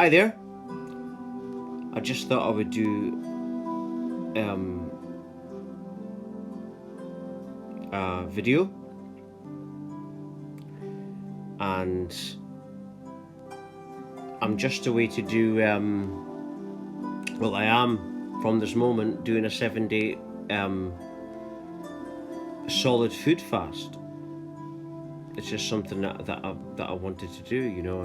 Hi there. I just thought I would do a video, and I'm just away to do well, I am from this moment doing a 7-day solid food fast. It's just something that I wanted to do, you know,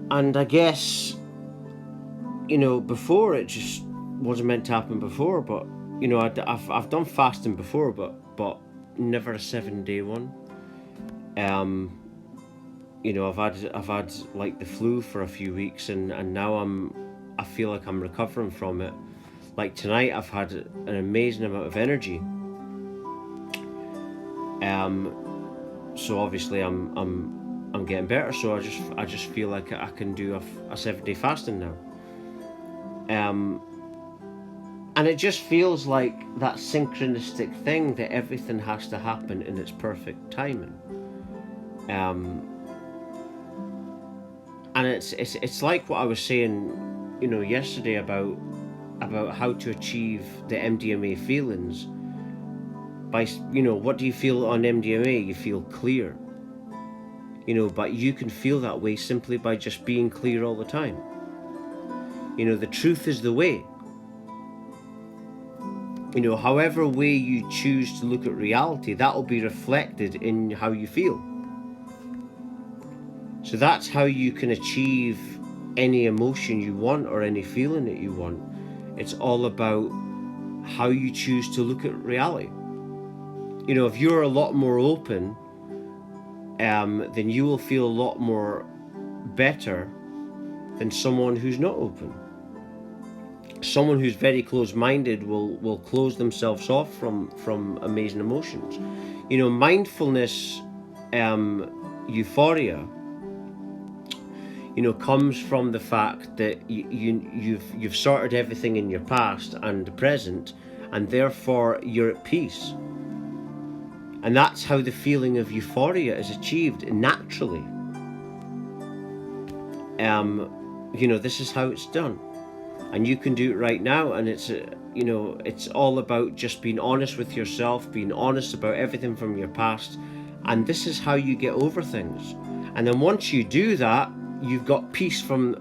and I guess, you know, before it just wasn't meant to happen before, but you know, I've done fasting before, but never a 7-day one. You know, I've had like the flu for a few weeks, and now I feel like I'm recovering from it. Like tonight, I've had an amazing amount of energy. So obviously I'm getting better. So I just feel like I can do a 7-day fasting now. And it just feels like that synchronistic thing that everything has to happen in its perfect timing. And it's like what I was saying, you know, yesterday about how to achieve the MDMA feelings. By, you know, what do you feel on MDMA? You feel clear, you know, but you can feel that way simply by just being clear all the time. You know, the truth is the way. You know, however way you choose to look at reality, that will be reflected in how you feel. So that's how you can achieve any emotion you want or any feeling that you want. It's all about how you choose to look at reality. You know, if you're a lot more open, then you will feel a lot more better than someone who's not open. Someone who's very closed-minded will close themselves off from amazing emotions. You know, mindfulness, euphoria, you know, comes from the fact that you've sorted everything in your past and the present, and therefore you're at peace. And that's how the feeling of euphoria is achieved naturally. You know, this is how it's done, and you can do it right now. And it's you know, it's all about just being honest with yourself, being honest about everything from your past, and this is how you get over things. And then once you do that, you've got peace from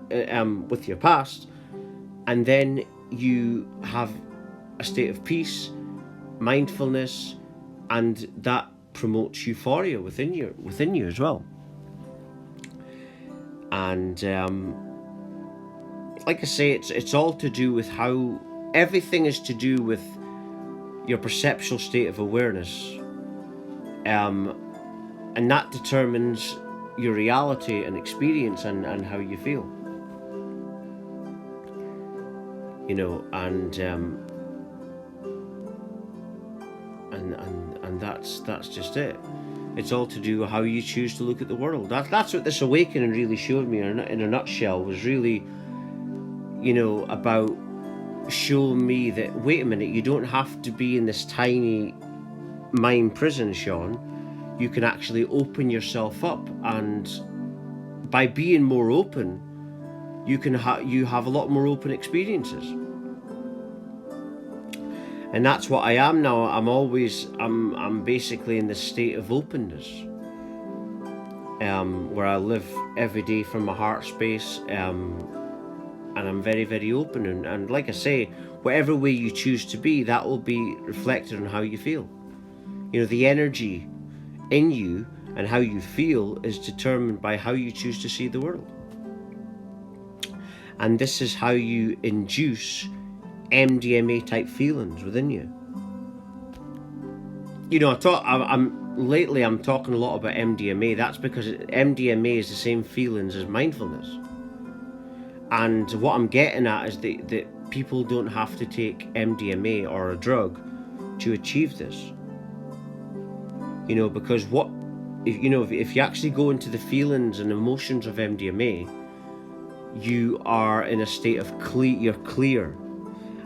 with your past, and then you have a state of peace, mindfulness, and that promotes euphoria within you as well. And like I say, it's all to do with how everything is to do with your perceptual state of awareness, and that determines your reality and experience and how you feel. You know, and that's just it. It's all to do with how you choose to look at the world. That's what this awakening really showed me in a nutshell. Was really, you know, about showing me that, wait a minute, you don't have to be in this tiny mind prison, Sean. You can actually open yourself up, and by being more open, you have a lot more open experiences. And that's what I am now. I'm basically in this state of openness, where I live every day from my heart space, and I'm very, very open. And like I say, whatever way you choose to be, that will be reflected on how you feel. You know, the energy in you and how you feel is determined by how you choose to see the world. And this is how you induce MDMA type feelings within you. You know, lately I'm talking a lot about MDMA. That's because MDMA is the same feelings as mindfulness. And what I'm getting at is that people don't have to take MDMA or a drug to achieve this. You know, because if you actually go into the feelings and emotions of MDMA, you are in a state of you're clear.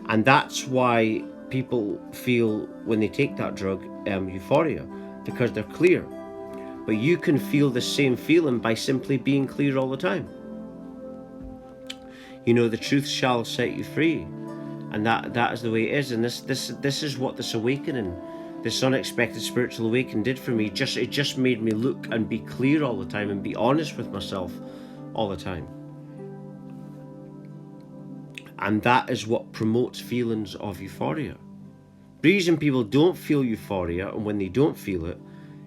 And that's why people feel when they take that drug, euphoria, because they're clear. but you can feel the same feeling by simply being clear all the time. The truth shall set you free, and that is the way it is. And this is what this awakening, this unexpected spiritual awakening did for me. It just made me look and be clear all the time and be honest with myself all the time. And that is what promotes feelings of euphoria. The reason people don't feel euphoria, and when they don't feel it,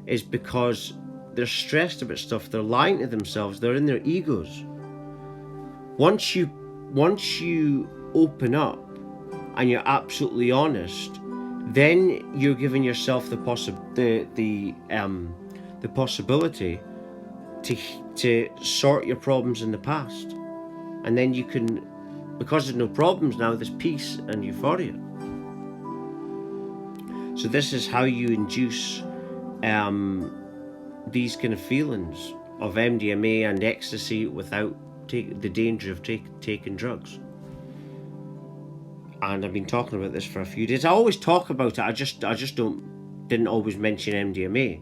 is because they're stressed about stuff, they're lying to themselves, they're in their egos. Once you open up and you're absolutely honest, then you're giving yourself the possibility to sort your problems in the past, and then you can, because there's no problems now, there's peace and euphoria. So this is how you induce these kind of feelings of MDMA and ecstasy without the danger of taking drugs. And I've been talking about this for a few days. I always talk about it. I just didn't always mention MDMA.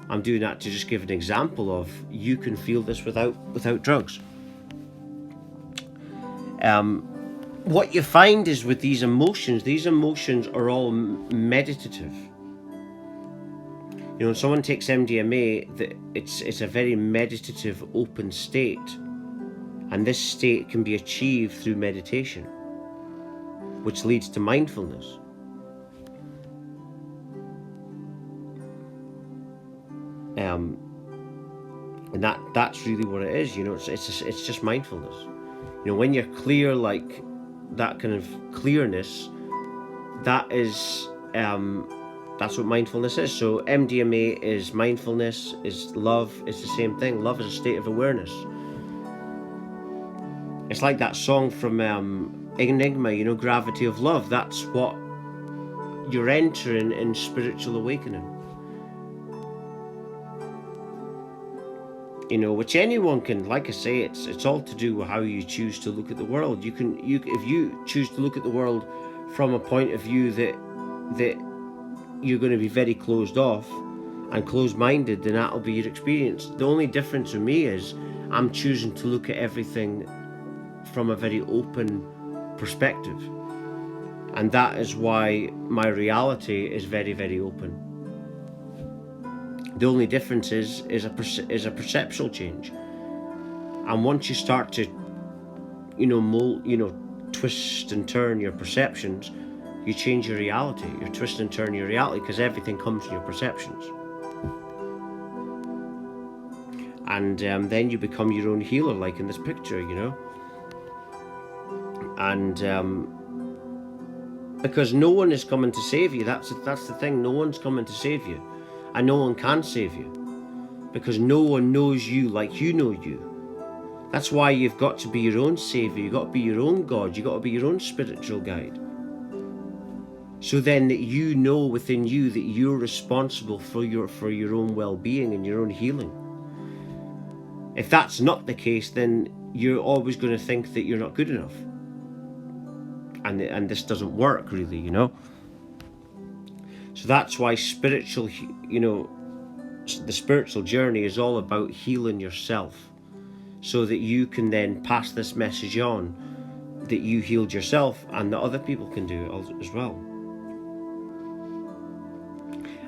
I'm doing that to just give an example of you can feel this without drugs. What you find is with these emotions are all meditative. When someone takes MDMA, it's a very meditative, open state, and this state can be achieved through meditation, which leads to mindfulness. And that's really what it is. It's just mindfulness. When you're clear, like that kind of clearness, that is that's what mindfulness is. So MDMA is mindfulness, is love, is the same thing. Love is a state of awareness. It's like that song from Enigma, Gravity of Love. That's what you're entering in spiritual awakening. Which anyone can, like I say, it's all to do with how you choose to look at the world. If you choose to look at the world from a point of view that you're going to be very closed off and closed-minded, then that'll be your experience. The only difference with me is I'm choosing to look at everything from a very open perspective, and that is why my reality is very, very open. The only difference is a perceptual change, and once you start to twist and turn your perceptions, you change your reality. You twist and turn your reality, because everything comes from your perceptions. And then you become your own healer, like in this picture, And because no one is coming to save you. That's the thing. No one's coming to save you, and no one can save you, because no one knows you like you know you. That's why you've got to be your own savior. You've got to be your own God. You've got to be your own spiritual guide. So then that you know within you that you're responsible for your own well-being and your own healing. If that's not the case, then you're always going to think that you're not good enough. And this doesn't work, really, So that's why the spiritual journey is all about healing yourself, so that you can then pass this message on, that you healed yourself, and that other people can do it as well.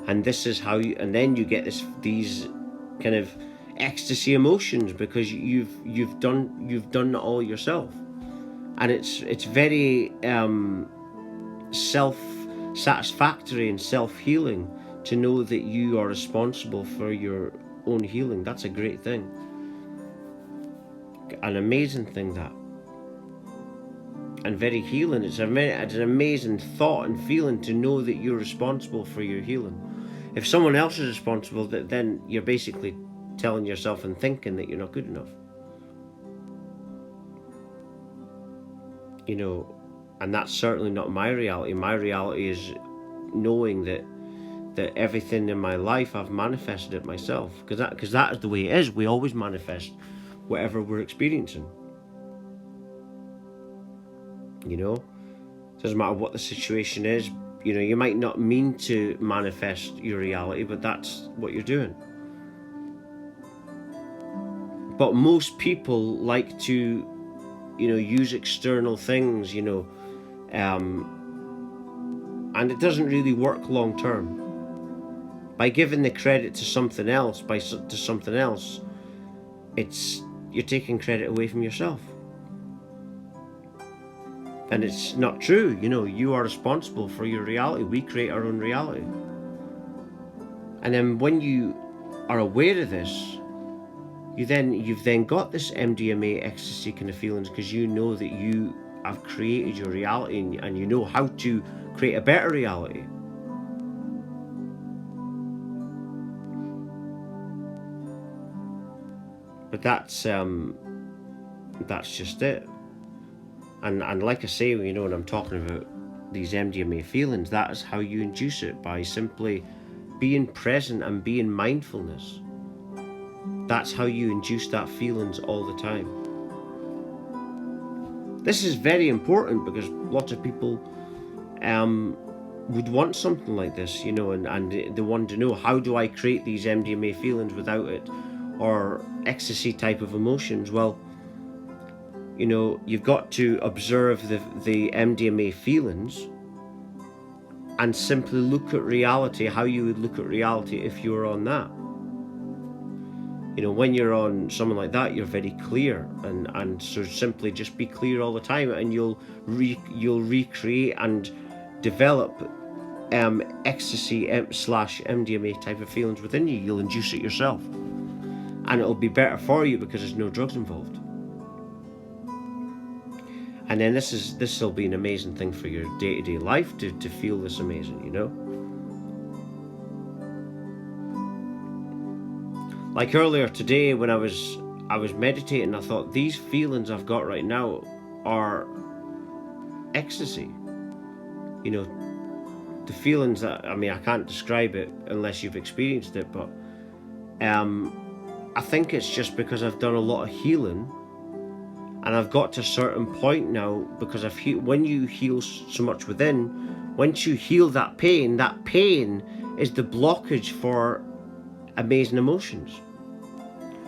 And this is how and then you get these kind of ecstasy emotions, because you've done it all yourself. And it's very self-satisfactory and self-healing to know that you are responsible for your own healing. That's a great thing, an amazing thing, that, and very healing. It's an amazing thought and feeling to know that you're responsible for your healing. If someone else is responsible, then you're basically telling yourself and thinking that you're not good enough. And that's certainly not my reality. My reality is knowing that everything in my life, I've manifested it myself, because that is the way it is. We always manifest whatever we're experiencing. Doesn't matter what the situation is. You might not mean to manifest your reality, but that's what you're doing. But most people like to, use external things, and it doesn't really work long term. By giving the credit to something else, you're taking credit away from yourself. And it's not true. You are responsible for your reality. We create our own reality. And then when you are aware of this, you've then got this MDMA ecstasy kind of feelings, because you know that you have created your reality, and you know how to create a better reality. But that's just it. And like I say, when I'm talking about these MDMA feelings, that is how you induce it, by simply being present and being mindfulness. That's how you induce that feelings all the time. This is very important, because lots of people would want something like this, and they want to know, how do I create these MDMA feelings without it, or ecstasy type of emotions? Well, you've got to observe the MDMA feelings and simply look at reality how you would look at reality if you were on that. When you're on something like that, you're very clear, and so simply just be clear all the time, and you'll recreate and develop ecstasy / MDMA type of feelings within you. You'll induce it yourself, and it'll be better for you because there's no drugs involved. And then this will be an amazing thing for your day-to-day life, to feel this amazing, Like earlier today, when I was meditating, I thought, these feelings I've got right now are ecstasy. The feelings that, I can't describe it unless you've experienced it, but I think it's just because I've done a lot of healing, and I've got to a certain point now, because when you heal so much within, once you heal that pain is the blockage for amazing emotions.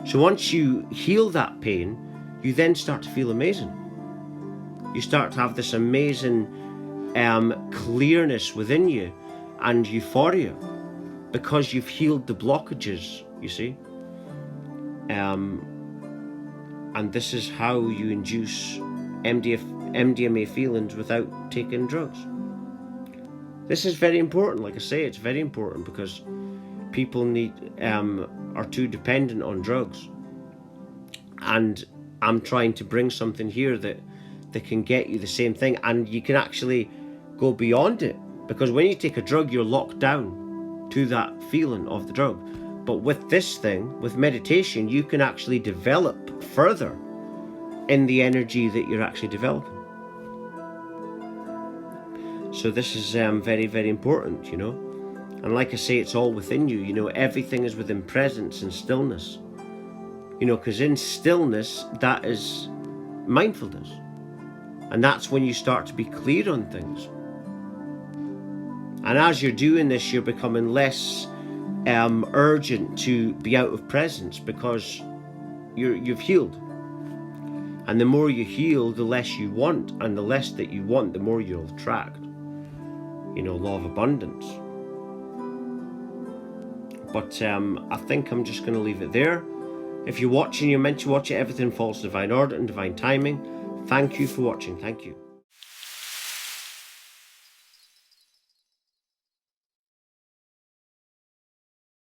So once you heal that pain, you then start to feel amazing. You start to have this amazing clearness within you and euphoria, because you've healed the blockages, you see. And this is how you induce MDMA feelings without taking drugs. This is very important. Like I say, it's very important, because people are too dependent on drugs, and I'm trying to bring something here that can get you the same thing, and you can actually go beyond it, because when you take a drug, you're locked down to that feeling of the drug. But with this thing, with meditation, you can actually develop further in the energy that you're actually developing. So this is very, very important, And like I say, it's all within you, everything is within presence and stillness. Because in stillness, that is mindfulness. And that's when you start to be clear on things. And as you're doing this, you're becoming less urgent to be out of presence, because you've healed. And the more you heal, the less you want, and the less that you want, the more you'll attract. Law of abundance. But I think I'm just going to leave it there. If you're watching, you're meant to watch it. Everything falls in divine order and divine timing. Thank you for watching. Thank you.